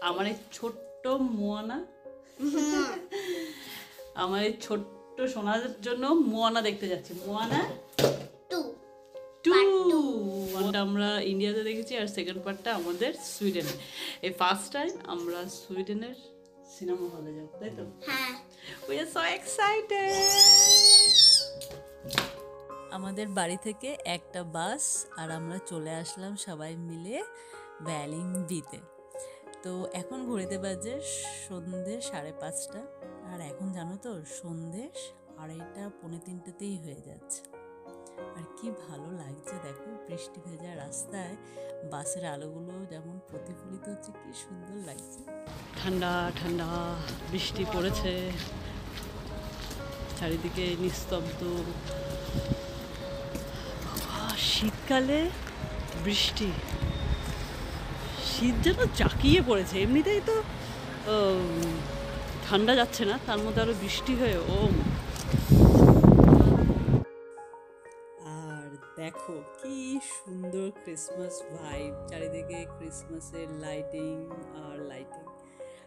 আমার এই ছোট্ট মোয়ানা, আমার এই ছোট্ট সোনার জন্য মোয়ানা দেখতে যাচ্ছি। মোয়ানা 2 ওয়ানটা আমরা ইন্ডিয়াতে দেখেছি, আর সেকেন্ড পার্টটা আমাদের সুইডেনে। এই ফার্স্ট টাইম আমরা সুইডেনের সিনেমা হলে যাব, তাই তো? হ্যাঁ, উই আর সো এক্সাইটেড। আমাদের বাড়ি থেকে একটা বাস আর আমরা চলে আসলাম সবাই মিলে ভ্যালিংবিতে। তো এখন ঘড়িতে বাজে সন্ধ্যে 5:30, আর এখন জানো তো সন্ধ্যে 2:30 পৌনে 3টেতেই হয়ে যাচ্ছে। আর কি ভালো লাগছে দেখো, বৃষ্টি ভেজা রাস্তায় বাসের আলোগুলো যেমন প্রতিফলিত হচ্ছে, কি সুন্দর লাগছে। ঠান্ডা ঠান্ডা বৃষ্টি পড়েছে, চারিদিকে নিস্তব্ধ। শীতকালে বৃষ্টি, শীত যেন জাঁকিয়ে পড়েছে। এমনিতেই তো ঠান্ডা যাচ্ছে না, তার মধ্যে আরো বৃষ্টি হয়ে আর দেখো কি সুন্দর ক্রিসমাস ভাইব, চারিদিকে ক্রিসমাসের লাইটিং আর লাইটিং।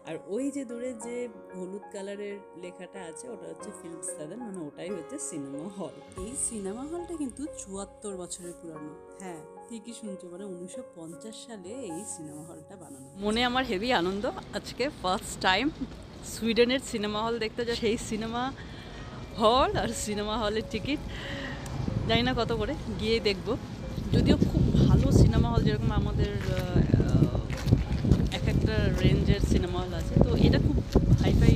আর ওই যে দূরে যে হলুদ কালারের লেখাটা আছে ওটা হচ্ছে ফিল্মস্টাডেন, মানে ওটাই হচ্ছে সিনেমা হল। এই সিনেমা হলটা কিন্তু 74 বছরের পুরানো। হ্যাঁ, ঠিকই শুনছো, মানে 1950 সালে এই সিনেমা হলটা বানানো। মনে আমার হেভি আনন্দ, আজকে ফার্স্ট টাইম সুইডেনের সিনেমা হল দেখতে যা। সেই সিনেমা হল আর সিনেমা হলের টিকিট জানি না কত করে, গিয়ে দেখব। যদিও খুব ভালো সিনেমা হল, যেরকম আমাদের এক একটা রেঞ্জের সিনেমা হল আছে, তো এটা খুব হাইফাই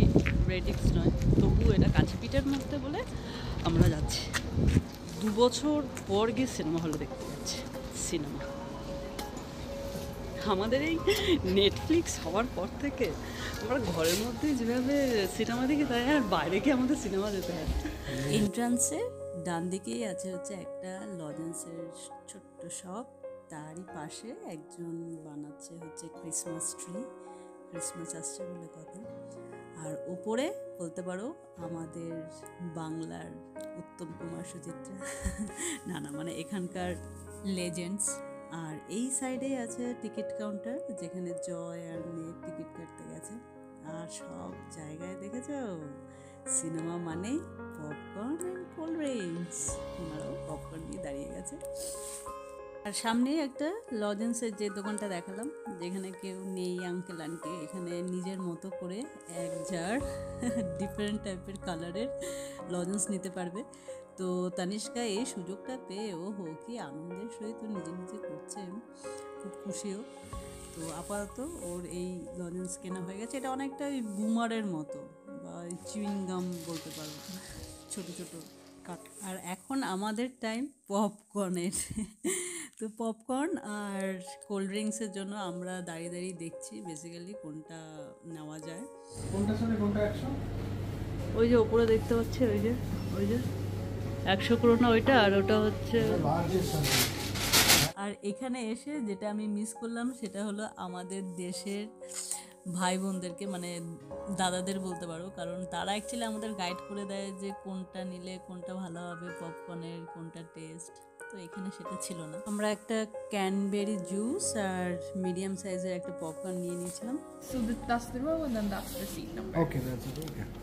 রেটিংস নয়, তবু এটা কাছে পিঠের মধ্যে বলে আমরা যাচ্ছি। 2 বছর পর গিয়ে সিনেমা হলে দেখতে যাচ্ছি সিনেমা। আমাদের এই নেটফ্লিক্স হওয়ার পর থেকে আমরা ঘরের মধ্যে যেভাবে সিনেমা দেখি, তাই আর বাইরে গিয়ে আমাদের সিনেমা যেতে হয়। এন্ট্রান্সে ডান দিকেই আছে হচ্ছে একটা লজেন্সের ছোট্ট শপ, তারই পাশে একজন বানাচ্ছে হচ্ছে ক্রিসমাস ট্রি, ক্রিসমাস আসছে বলে কথা। আর ওপরে বলতে পারো আমাদের বাংলার উত্তম কুমার সুচিত্রা, না মানে এখানকার লেজেন্ডস। আর এই সাইডেই আছে টিকিট কাউন্টার, যেখানে জয় আর মেয়ে টিকিট কাটতে গেছে। আর সব জায়গায় দেখেছো সিনেমা মানেই পপকর্ন অ্যান্ড কোল্ড ড্রিঙ্কস, ওনারাও পপকর্ন নিয়ে দাঁড়িয়ে গেছে। আর সামনে একটা লজেন্সের যে দোকানটা দেখালাম, যেখানে কেউ নেই আঙ্কেল আন্টি, এখানে নিজের মতো করে এক জার ডিফারেন্ট টাইপের কালারের লজেন্স নিতে পারবে। তো তানিষ্কা এই সুযোগটা পেয়ে কি আনন্দের সহিত নিজে নিজে করছে, খুব খুশিও। তো আপাতত ওর এই লজেন্স কেনা হয়ে গেছে। এটা অনেকটা বুমারের মতো বা চুইং গাম বলতে পারো, ছোট ছোট কাট। আর এখন আমাদের টাইম পপকর্নের। তো পপকর্ন আর কোল্ড ড্রিঙ্কসের জন্য আমরা দাঁড়িয়ে দাঁড়িয়ে দেখছি বেসিক্যালি কোনটা নেওয়া যায়। কোনটা সাথে কোনটা 100? ওই যে ওপরে দেখতে পাচ্ছি, ওই যে 100 করোনা ওইটা, আর ওটা হচ্ছে। আর এখানে এসে যেটা আমি মিস করলাম সেটা হলো আমাদের দেশের ভাই বোনদেরকে, মানে দাদাদের বলতে পারো, কারণ তারা অ্যাকচুয়ালি আমাদের গাইড করে দেয় যে কোনটা নিলে কোনটা ভালো হবে, পপকর্নের কোনটা টেস্ট। তো এখানে সেটা ছিল না। আমরা একটা ক্যানবেরি জুস আর মিডিয়াম সাইজের একটা পপকর্ন নিয়ে নিয়েছিলাম। So that's the row and then that's the seat number. Okay, that's it.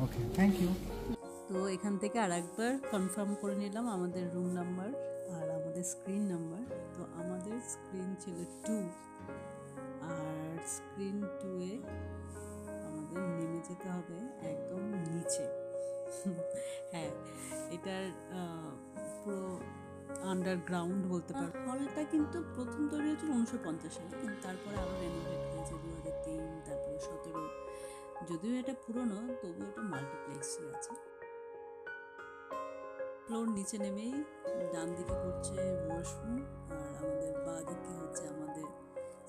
Okay, thank you. তো এখান থেকে আরেকবার কনফার্ম করে নিলাম আমাদের রুম নাম্বার আর আমাদের স্ক্রিন নাম্বার। তো আমাদের স্ক্রিন ছিল 2, আর স্ক্রিন 2-এ আমাদের নেমে যেতে হবে একদম নিচে। হ্যাঁ, এটার পুরো আন্ডারগ্রাউন্ড বলতে পারো। হলটা কিন্তু প্রথম তৈরি হয়েছিল 1950 সালে, কিন্তু তারপরে আরও রেনোভেট হয়েছে 2003, তারপরে 17। যদিও এটা পুরনো, তবুও এটা মাল্টিপ্লেক্সই আছে। ফ্লোর নিচে নেমেই ডান দিকে পড়ছে ওয়াশরুম, আর আমাদের বাঁ দিকে হচ্ছে আমাদের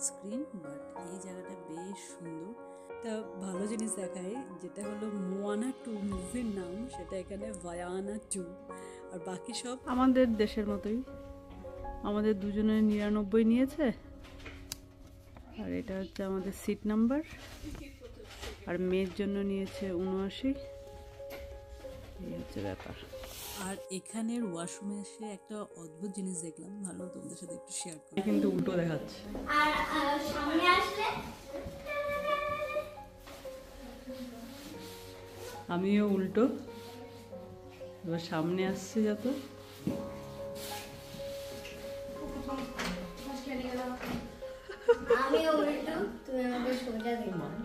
স্ক্রিন। বাট এই জায়গাটা বেশ সুন্দর। একটা ভালো জিনিস দেখায়, যেটা হলো মোয়ানা 2 মুভির নাম, সেটা এখানে ভায়ানা 2। আর বাকি সব আমাদের দেশের মতোই। আমাদের দুজনের 99 নিয়েছে, আর এটা হচ্ছে আমাদের সিট নাম্বার। আর মেয়ের জন্য নিয়েছে 79। এই হচ্ছে ব্যাপার। আর এখানের ওয়াশরুমে এসে একটা অদ্ভুত জিনিস দেখলাম, ভালো তোমাদের সাথে একটু শেয়ার করি। কিন্তু উল্টো দেখাচ্ছে। আর সামনে আসলে আমিও উল্টো, এবার সামনে আসছে যত।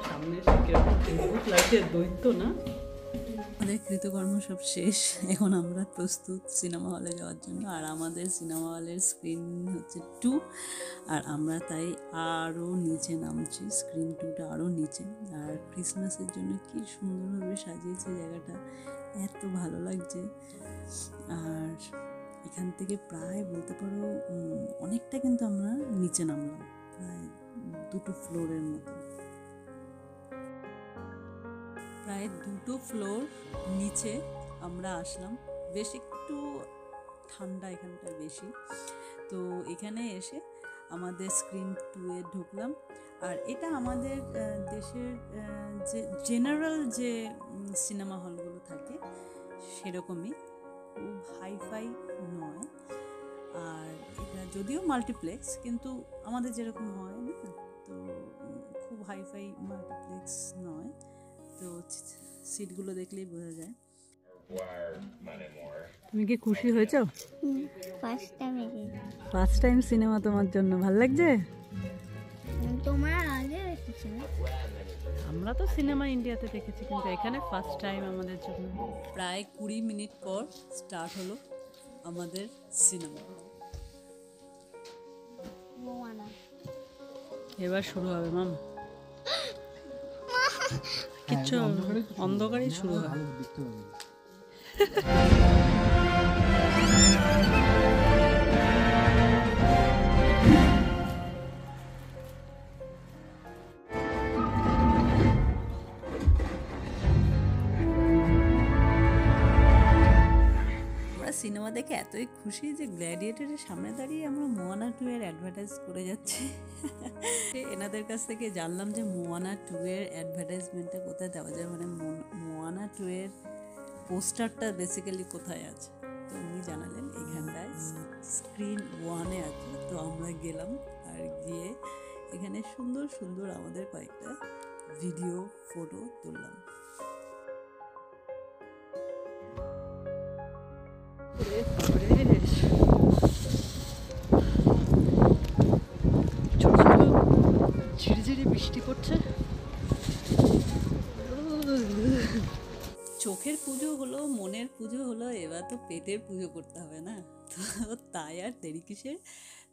সামনে এসে কিরকম ফেসবুক লাগছে, দৈত্য না? আমাদের কৃতকর্ম সব শেষ, এখন আমরা প্রস্তুত সিনেমা হলে যাওয়ার জন্য। আর আমাদের সিনেমা হলের স্ক্রিন হচ্ছে 2, আর আমরা তাই আরও নিচে নামছি, স্ক্রিন 2টা আরও নিচে। আর ক্রিসমাসের জন্য কি সুন্দরভাবে সাজিয়েছে জায়গাটা, এত ভালো লাগছে। আর এখান থেকে প্রায় বলতে পারো অনেকটা কিন্তু আমরা নিচে নামলাম, প্রায় 2 ফ্লোরের মতো, প্রায় 2 ফ্লোর নিচে আমরা আসলাম। বেশ একটু ঠান্ডা এখানটায় বেশি, তো এখানে এসে আমাদের স্ক্রিন 2-এ ঢুকলাম। আর এটা আমাদের দেশের যে জেনারেল যে সিনেমা হলগুলো থাকে সেরকমই, খুব হাইফাই নয়। আর এটা যদিও মাল্টিপ্লেক্স, কিন্তু আমাদের যেরকম হয় না, তো খুব হাইফাই মাল্টিপ্লেক্স নয়। তো সিটগুলো দেখলেই বোঝা যায়। তুমি কি খুশি হয়েছ? ফার্স্ট টাইম সিনেমা তোমার জন্য ভালো লাগছে? আমরা তো সিনেমা ইন্ডিয়াতে দেখেছি, কিন্তু এখানে ফার্স্ট টাইম আমাদের জন্য। প্রায় 20 মিনিট পর স্টার্ট হলো আমাদের সিনেমা। এবার শুরু হবে মাম, কিচ্ছু অন্ধকারেই শুরু হয়। সিনেমা দেখে এতই খুশি যে গ্ল্যাডিয়েটরের সামনে দাঁড়িয়ে আমরা মোয়ানা 2 এর অ্যাডভার্টাইজ করে যাচ্ছি। এনাদের কাছ থেকে জানলাম যে মোয়ানা 2 এর অ্যাডভার্টাইজমেন্টটা কোথায় দেওয়া যায়, মানে মোয়ানা 2 এর পোস্টারটা বেসিক্যালি কোথায় আছে। তো উনি জানালেন এখানটায় স্ক্রিন 1-এ আছে। তো আমরা গেলাম, আর গিয়ে এখানে সুন্দর সুন্দর আমাদের কয়েকটা ভিডিও ফটো তুললাম। ছোট ছোট ঝিরিঝিরি বৃষ্টি পড়ছে। চোখের পুজো হলো, মনের পুজো হলো, এবার তো পেটের পুজো করতে হবে না? তো তাই আর দেরি কিসের,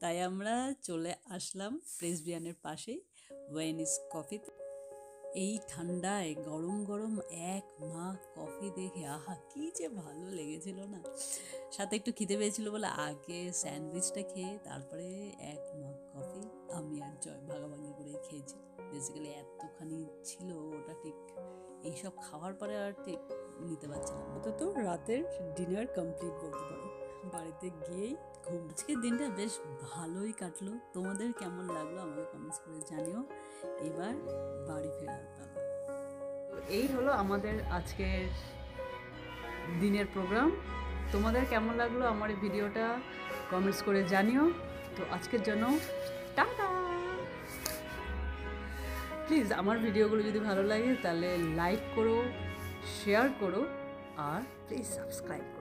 তাই আমরা চলে আসলাম প্রেসবিয়ানের পাশেই ওয়েনিস কফিতে। এই ঠান্ডায় গরম গরম 1 মগ কফি দেখে আহা কি যে ভালো লেগেছিল না। সাথে একটু খিদে পেয়েছিল বলে আগে স্যান্ডউইচটা খেয়ে তারপরে 1 মগ কফি আমি আর জয় ভাগাভাগি করে খেয়েছি। বেসিক্যালি এতখানি ছিল, ওটা ঠিক এইসব খাওয়ার পরে আর ঠিক নিতে পারছিলাম। অন্তত রাতের ডিনার কমপ্লিট বলতে পারো, বাড়িতে গিয়েই ঘুম। আজকের দিনটা বেশ ভালোই কাটলো। তোমাদের কেমন লাগলো আমাকে কমেন্টস করে জানিও। এবার বাড়ি ফেরার পালা। এই হলো আমাদের আজকের দিনের প্রোগ্রাম। তোমাদের কেমন লাগলো আমার এই ভিডিওটা কমেন্টস করে জানিও। তো আজকের জন্য টাটা। প্লিজ আমার ভিডিওগুলো যদি ভালো লাগে তাহলে লাইক করো, শেয়ার করো, আর প্লিজ সাবস্ক্রাইব করো।